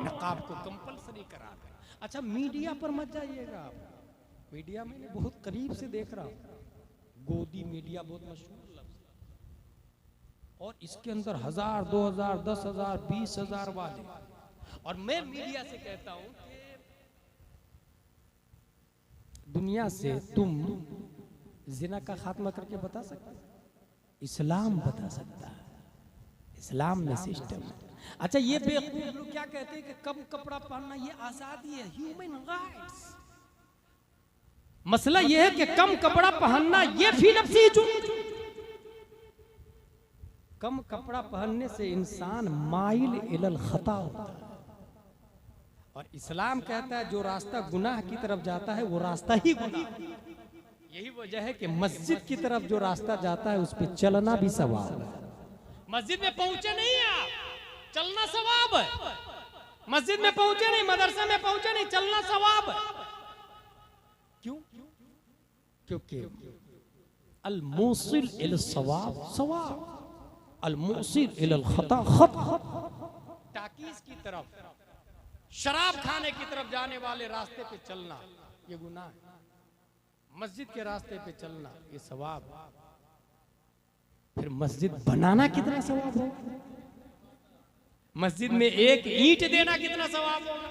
नकाब को कंपलसरी करा दें। अच्छा, मीडिया पर मत जाइएगा आप, मीडिया में बहुत करीब से देख रहा हूं, गोदी मीडिया बहुत मशहूर लफ्ज़, और इसके अंदर 1000, 2000, 10,000, 20,000 वाले। और मैं मीडिया से कहता हूं कि दुनिया से तुम जिना का खात्मा करके बता सकते, इस्लाम बता सकता है, इस्लाम में सिस्टम है। अच्छा, ये बेवकूफ लोग क्या कहते हैं कि कम कपड़ा पहनना ये आजादी है, ह्यूमन राइट्स। मसला ये है कि कम कपड़ा पहनना ये फी नफ्सी जुर्म। कम कपड़ा पहनने से इंसान माइल इलल खता होता है, और इस्लाम कहता है जो रास्ता गुनाह की तरफ जाता है वो रास्ता ही गुनाह है। यही वजह है कि मस्जिद की तरफ जो रास्ता जाता है उस पर चलना भी सवाब है। मस्जिद में पहुंचे नहीं आप, चलना सवाब है। मस्जिद में पहुंचे नहीं, मदरसे में पहुंचे नहीं, चलना सवाब है। क्यों? क्योंकि अल मूसिल इल सवाब सवाब, अल मूसिल इल खता खता। ताकीज की तरफ, शराब खाने की तरफ जाने वाले रास्ते पे चलना ये गुनाह है, मस्जिद के रास्ते पे चलना ये सवाब। फिर मस्जिद बनाना कितना सवाब होगा, मस्जिद में एक ईंट देना कितना सवाब होगा,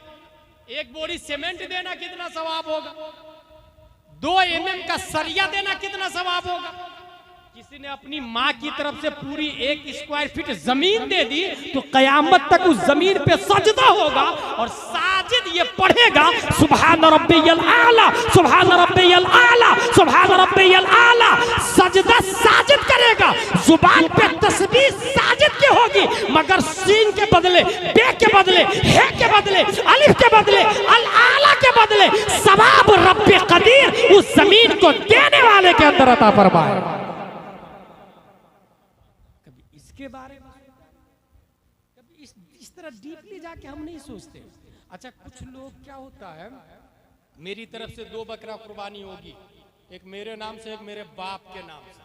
एक बोरी सीमेंट देना कितना सवाब होगा, 2 mm का सरिया देना कितना सवाब होगा। किसी ने अपनी माँ की तरफ से पूरी 1 स्क्वायर फीट जमीन दे दी तो कयामत तक उस जमीन पे सजदा होगा, और साजिद ये पढ़ेगा सुभान रब्बियल आला, सुभान रब्बियल आला, सुभान रब्बियल आला। सजदा साजिद करेगा, जुबान पे तस्बीह साजिद की होगी, मगर सीन के बदले, बे के बदले, हे के बदले, अलिफ के बदले, अल आला के बदले सवाब रब्बे कदीर उस जमीन को देने वाले के अंदर अता फरमाए। के बारे में कभी इस तरह डीपली जाके हम नहीं सोचते। अच्छा, कुछ लोग क्या होता है, मेरी तरफ से 2 बकरा कुर्बानी होगी, एक मेरे नाम से, एक मेरे बाप के नाम से।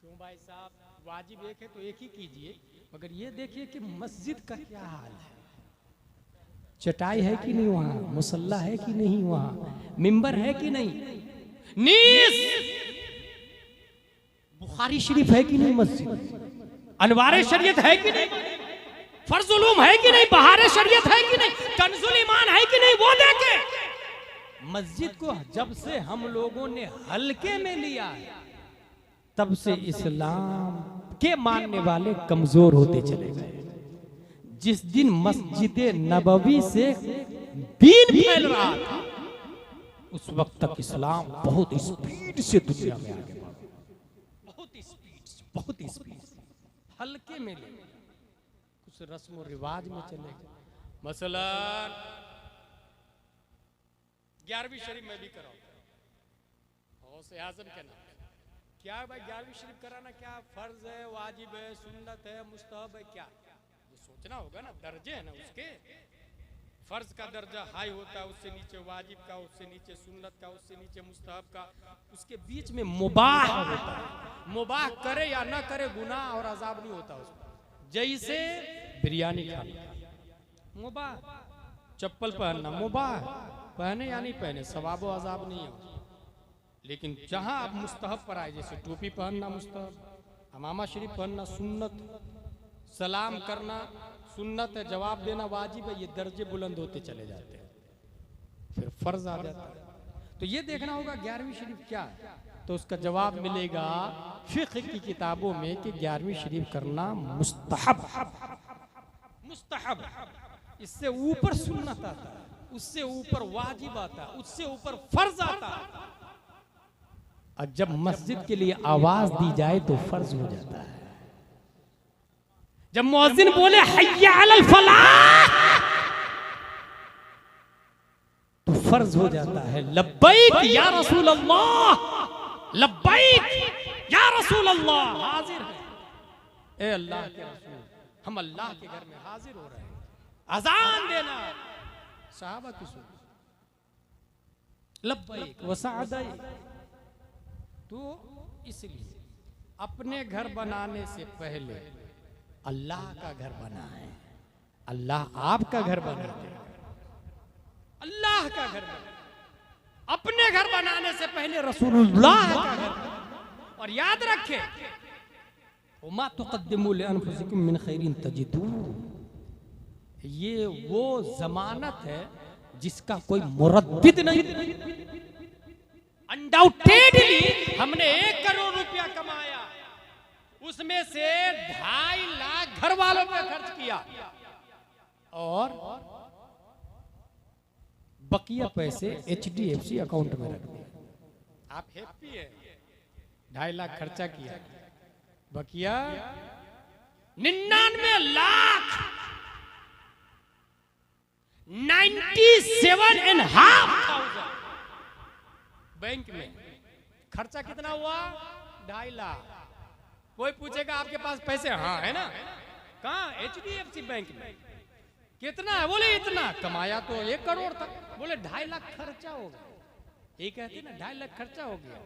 क्यों भाई साहब, वाजिब एक है तो एक ही कीजिए, मगर ये देखिए कि मस्जिद का क्या हाल है, चटाई है कि नहीं वहां, मुसल्ला है कि नहीं वहां, मिंबर है कि नहीं, नीस बुखारी शरीफ है कि नहीं, मस्जिद अनवारे शरीयत है कि नहीं, फर्ज उलूम है कि नहीं, बहारे शरीयत है कि नहीं, कंजुल ईमान है कि नहीं, वो देखे। मस्जिद को जब से हम लोगों ने हल्के में लिया है तब से इस्लाम के मानने वाले कमजोर होते चले गए। जिस दिन मस्जिद नबवी से दीन फैल रहा था उस वक्त तक इस्लाम बहुत स्पीड से दुनिया में आगे, बहुत स्पीड, हल्के में ले, कुछ रस्म और रिवाज में चले गए। मसलन 11वीं शरीफ में भी कराओ, गौसे आज़म के नाम क्या है भाई, 11वीं शरीफ कराना क्या फर्ज है, वाजिब है, सुन्नत है, मुस्तहब है, क्या ये सोचना होगा ना, दर्जे है ना उसके। फर्ज का दर्जा हाई होता है, उससे नीचे वाजिब का, उससे नीचे सुन्नत का, उससे नीचे मुस्तहब का, उसके बीच में मुबाह होता है। मुबाह करे या ना करे गुनाह और अजाब नहीं होता उसमें। जैसे बिरयानी खाना मुबाह, चप्पल पहनना मुबाह, पहने या नहीं पहने सवाब और अजाब नहीं है। लेकिन जहां आप मुस्तहब पर आए, जैसे टोपी पहनना मुस्तहब, अमामा शरीफ पहनना सुन्नत, सलाम करना सुन्नत है, जवाब देना वाजिब है, ये दर्जे बुलंद होते चले जाते हैं, फिर फर्ज आ जाता है। तो ये देखना होगा 11वीं शरीफ क्या है, तो उसका जवाब मिलेगा फिक़्ह की किताबों में कि 11वीं शरीफ करना मुस्तहब, मुस्तहब। इससे ऊपर सुन्नत आता है, उससे ऊपर वाजिब आता है, उससे ऊपर फर्ज आता है। और जब मस्जिद के लिए आवाज दी जाए तो फर्ज हो जाता है। जब मुअज्जिन बोले हय्या अलल फलाह तो फर्ज हो जाता है लब्बैक या रसूल अल्लाह, लब्बैक या रसूल अल्लाह, हाजिर है। ए अल्लाह के रसूल, हम अल्लाह के घर में हाजिर हो रहे हैं। अजान देना सहाबा की सुन, लब्बैक व सअदैक। तो इसलिए अपने घर बनाने से पहले अल्लाह का घर बनाए। अल्लाह आपका घर बना दे, अल्लाह का घर बना। अपने घर बनाने से पहले रसूलुल्लाह का घर बना। और याद रखे वमा तुक़द्दिमू लिअन्फुसिकुम मिन खैरिन तजिदूहु, ये वो जमानत है जिसका कोई मुरद्दिद नहीं। अनडाउटेडली हमने 1 करोड़ रुपया कमाया, उसमें से 2.5 लाख घर वालों पे खर्च किया और बकिया पैसे HDFC अकाउंट में रख दिए। आप हैप्पी है? 2.5 लाख खर्चा किया, बकिया 99 लाख 97,500 बैंक में। खर्चा कितना हुआ? 2.5 लाख। कोई पूछेगा आपके पास पैसे? हाँ है ना। कहाँ? HDFC बैंक में। कितना है? बोले इतना। कमाया तो 1 करोड़ था। बोले 2.5 लाख खर्चा हो गया। ये कहते ना 2.5 लाख खर्चा हो गया।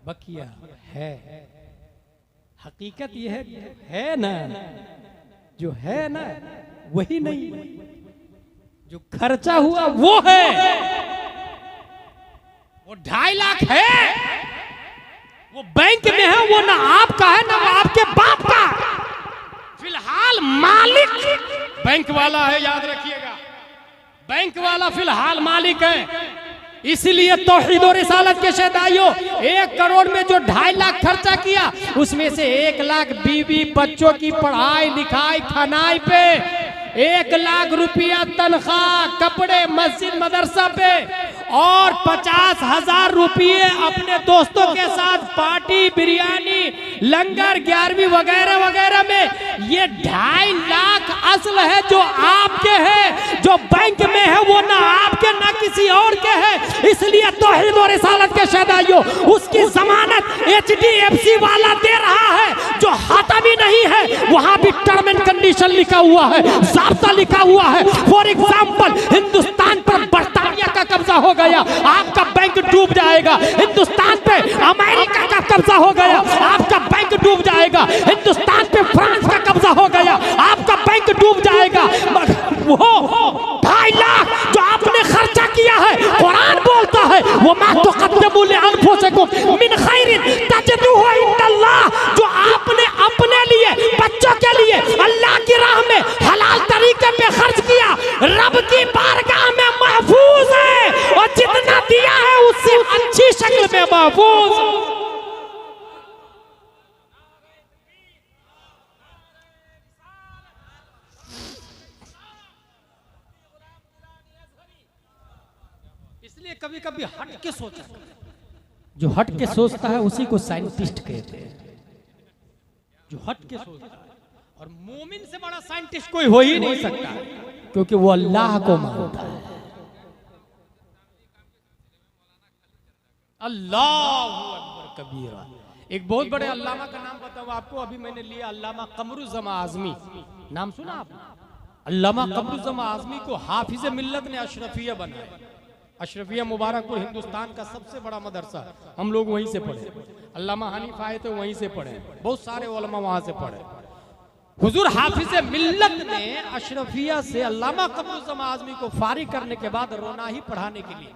बकिया है, हकीकत ये है ना, जो है ना वही नहीं, जो खर्चा हुआ वो है। वो 2.5 लाख है, वो बैंक में है, वो ना आपका है ना वो आपके बाप का। फिलहाल मालिक बैंक वाला है, याद रखिएगा। बैंक वाला फिलहाल मालिक है। इसीलिए तौहीद और रिसालत के शहदाइयों, 1 करोड़ में जो 2.5 लाख खर्चा किया, उसमें से 1 लाख बीवी बच्चों की पढ़ाई लिखाई खनाई पे, 1 लाख रुपया तनख्वाह कपड़े मस्जिद मदरसा पे, और 50,000 रुपये अपने दोस्तों के साथ पार्टी बिरयानी लंगर 11वीं वगैरह वगैरह में। ये 2.5 लाख असल है जो आपके है, जो बैंक में है वो ना आपके ना किसी और के है। इसलिए तौहीद और रिसालत के शहदाइयों, उसकी जमानत HDFC वाला दे रहा है, जो हाथा भी नहीं है, वहां भी टर्म एंड कंडीशन लिखा हुआ है, ज़ाब्ता लिखा हुआ है। फॉर एग्जाम्पल, हिंदुस्तान पर बर्तानिया का कब्जा हो गया, आपका बैंक डूब जाएगा। हिंदुस्तान पे अमेरिका का कब्जा हो गया, आपका बैंक डूब जाएगा। हिंदुस्तान पे फ्रांस का कब्जा हो गया, आपका बैंक डूब जाएगा। वो 2.5 लाख जो आपने खर्चा किया है, कुरान बोलता है वमा तुक़द्दिमू लिअन्फुसिकुम मिन खैरिन तजिदूहु इंदल्लाह, जो आपने अपने लिए बच्चों के लिए अल्लाह की राह में हलाल तरीके पे खर्च किया, रब की बारगाह में महफूज है, और जितना दिया है उससे अच्छी शक्ल में महफूज। इसलिए कभी कभी हट के सोचा, जो हट के सोचता है उसी को साइंटिस्ट कहते हैं, जो हट के सोचता है। और मोमिन से बड़ा साइंटिस्ट कोई हो ही नहीं सकता, क्योंकि वो अल्लाह को मानता है। अल्लाहु अकबर कबीरा। एक बहुत बड़े अल्लामा का नाम बताऊं आपको, अभी मैंने लिया, अल्लामा कमरुज़्ज़मा आज़मी। नाम सुना आपने? अल्लामा कमरुज़्ज़मा आज़मी को हाफिज़ मिल्लत ने अशरफिया बनाया। अशरफिया मुबारकपुर हिंदुस्तान का सबसे बड़ा मदरसा, हम लोग वहीं से पढ़े। अल्लामा हनीफ आए थे वहीं से पढ़े, बहुत सारे उलमा वहां से पढ़े। हुजूर हाफिज मिल्लत ने अशरफिया से अल्लामा कमरुज़्ज़मा आज़मी को फारिग करने के बाद रोनाही पढ़ाने के लिए।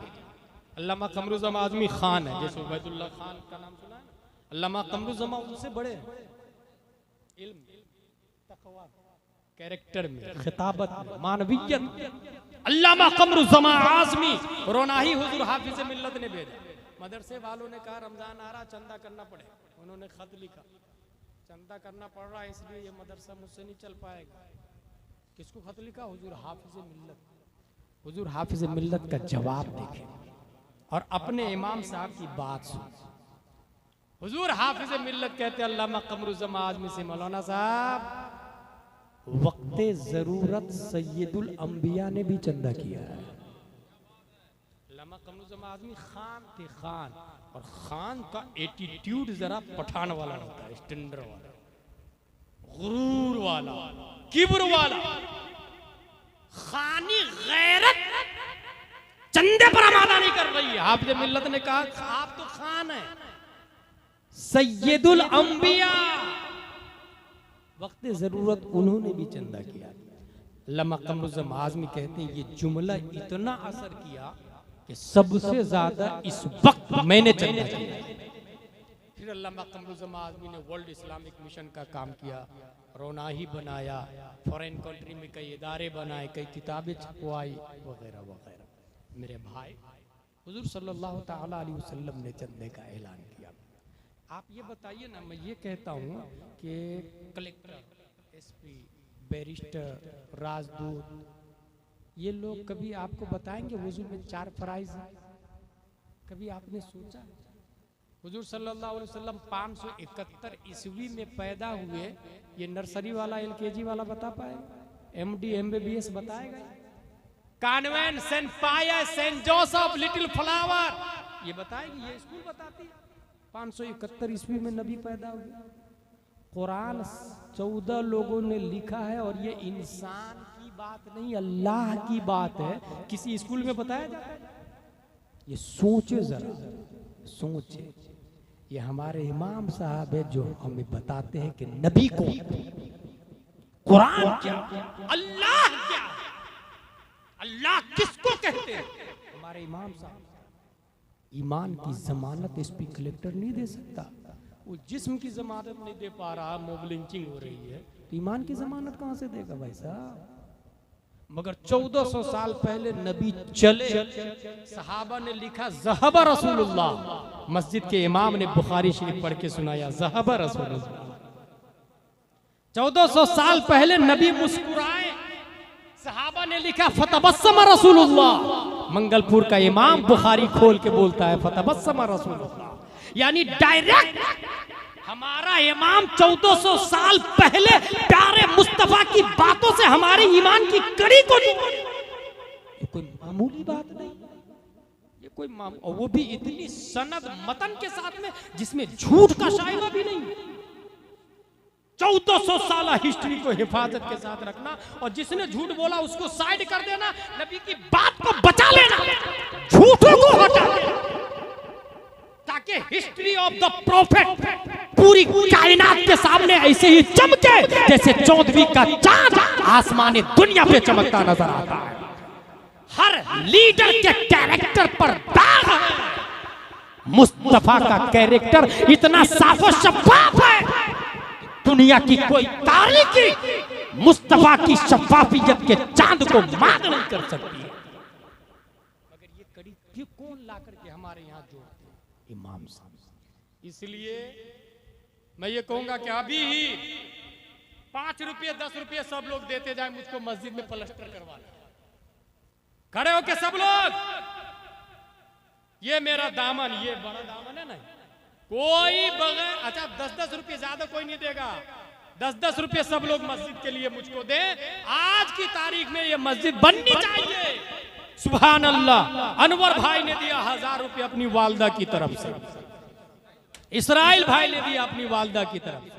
अल्लामा कमरुज़्ज़मा आज़मी खान है, जैसे उबैदुल्लाह खान का नाम सुना है। अल्लामा कमरुज़्ज़मा उनसे बड़े इल्म, तक़वा, कैरेक्टर में, खिताबत में, मानवियत। अल्लामा कमरुज़्ज़मा आज़मी रोनाही हुजूर हाफिज मिल्लत ने भेजा। मदरसे वालों ने कहा रमजान आ रहा, चंदा करना पड़े। उन्होंने खत लिखा, चंदा करना पड़ रहा है इसलिए ये मदरसा मुझसे नहीं चल पाएगा। किसको खत लिखा? हुजूर हाफिज मिल्लत। हुजूर हाफिज मिल्लत का जवाब देखें और अपने इमाम साहब की बात सुन। हुजूर हाफिज मिल्लत कहते अल्लामा कमरुज़्ज़मान आज़मी से मौलाना साहब, वक्ते जरूरत सैयदुल अंबिया ने भी चंदा किया है। अल्लामा कमरुज़्ज़मान आज़मी खान थे, खान, और खान का एटीट्यूड जरा पठान वाला होता है, स्टैंडर्ड वाला, गुरूर वाला, किब्र वाला, खानी गैरत चंदे पर आमादा नहीं कर रही है। हाफिज मिल्लत ने कहा आप तो खान है, सैयदुल अंबिया, वक्त जरूरत उन्होंने भी चंदा किया। अल्लामा कमरुज़्ज़मान आज़मी कहते हैं ये जुमला इतना असर किया कि सबसे ज्यादा इस वक्त मैंने चंदा किया। फिर अल्लामा कमरुज़्ज़मान आज़मी ने वर्ल्ड इस्लामिक मिशन का काम किया, रोनाही बनाया, फॉरेन कंट्री में कई इदारे बनाए, कई किताबें छपवाई वगैरह वगैरह। मेरे भाई, हुजूर सल्लल्लाहु ताला अलैहि वसल्लम ने चंदे का ऐलान किया। आप ये बताइए ना, मैं ये कहता हूँ कि कलेक्टर, एसपी, बैरिस्टर, राजदूत, ये लोग कभी आपको बताएंगे हुजूर में 4 फराइज हैं? कभी आपने सोचा? हुजूर सल्लल्लाहु अलैहि वसल्लम 571 ईस्वी में पैदा हुए, ये नर्सरी वाला एलकेजी वाला बता पाएगा? एमडी एमबीबीएस बताएगा? कॉन्वेंट, सेंट पायस, सेंट जोसेफ, लिटिल फ्लावर, ये बताएगी? ये स्कूल बताती है 571 ईस्वी में नबी पैदा हुए। कुरान 14 लोगों ने लिखा है, और ये इंसान की बात नहीं, अल्लाह की बात है। किसी स्कूल में बताया जाता है? ये सोचे जरा, सोचे। ये हमारे इमाम साहब है जो हमें बताते हैं कि नबी कौन, कुरान क्या, अल्लाह क्या, अल्लाह किसको कहते हैं। हमारे इमाम साहब, ईमान की जमानत एसपी कलेक्टर नहीं दे सकता, वो जिस्म की जमानत नहीं दे पा रहा, मोब लिंचिंग हो रही है, तो ईमान की जमानत कहां से देगा भाई साहब? मगर 1400 साल पहले नबी चले, सहाबा ने लिखा ज़हबा रसूलुल्लाह, मस्जिद के इमाम ने बुखारी शरीफ पढ़ के सुनाया ज़हबा रसूलुल्लाह। 1400 साल पहले नबी मुस्कुराए, सहाबा ने लिखा फतबस्सम रसूलुल्लाह। मंगलपुर का इमाम बुखारी खोल के बोलता है फतबस्सम रसूलुल्लाह, यानी डायरेक्ट हमारा इमाम 1400 साल पहले प्यारे मुस्तफा की बातों से हमारे ईमान की कड़ी को नहीं, ये कोई मामूली बात नहीं, ये कोई और वो भी इतनी सनद मतन के साथ में जिसमें झूठ का शायबा भी नहीं। 1400 साल हिस्ट्री को हिफाजत के साथ रखना, और जिसने झूठ बोला उसको साइड कर देना, नबी की बात को बचा लेना, झूठों को हटा देना, ताकि हिस्ट्री ऑफ द प्रॉफिट पूरी कायनात के सामने ऐसे ही चमके जैसे 14वीं का चांद आसमान दुनिया पे चमकता नजर आता है। हर लीडर के कैरेक्टर पर दाग है, मुस्तफा का कैरेक्टर इतना साफ और शफाफ है, दुनिया की कोई तारीखी मुस्तफा की शफाफियत के चांद को मांग नहीं कर सकती है। मगर ये कड़ी कौन ला करके हमारे यहाँ जोड़ते हैं? इमाम साहब। इसलिए मैं ये कहूंगा कि अभी ही 5 रुपये 10 रुपये सब लोग देते जाए, मुझको मस्जिद में प्लास्टर करवा ले। खड़े हो के सब लोग, ये मेरा दामन, ये बड़ा दामन है ना, कोई बगैर, अच्छा 10-10 रुपये ज्यादा कोई नहीं देगा, 10-10 रुपये सब लोग मस्जिद के लिए मुझको दे। आज की तारीख में ये मस्जिद बननी चाहिए। सुभान अल्लाह। अनवर भाई ने दिया 1000 रुपये अपनी वालदा की तरफ से, इसराइल भाई ने दिया अपनी वालदा की तरफ से।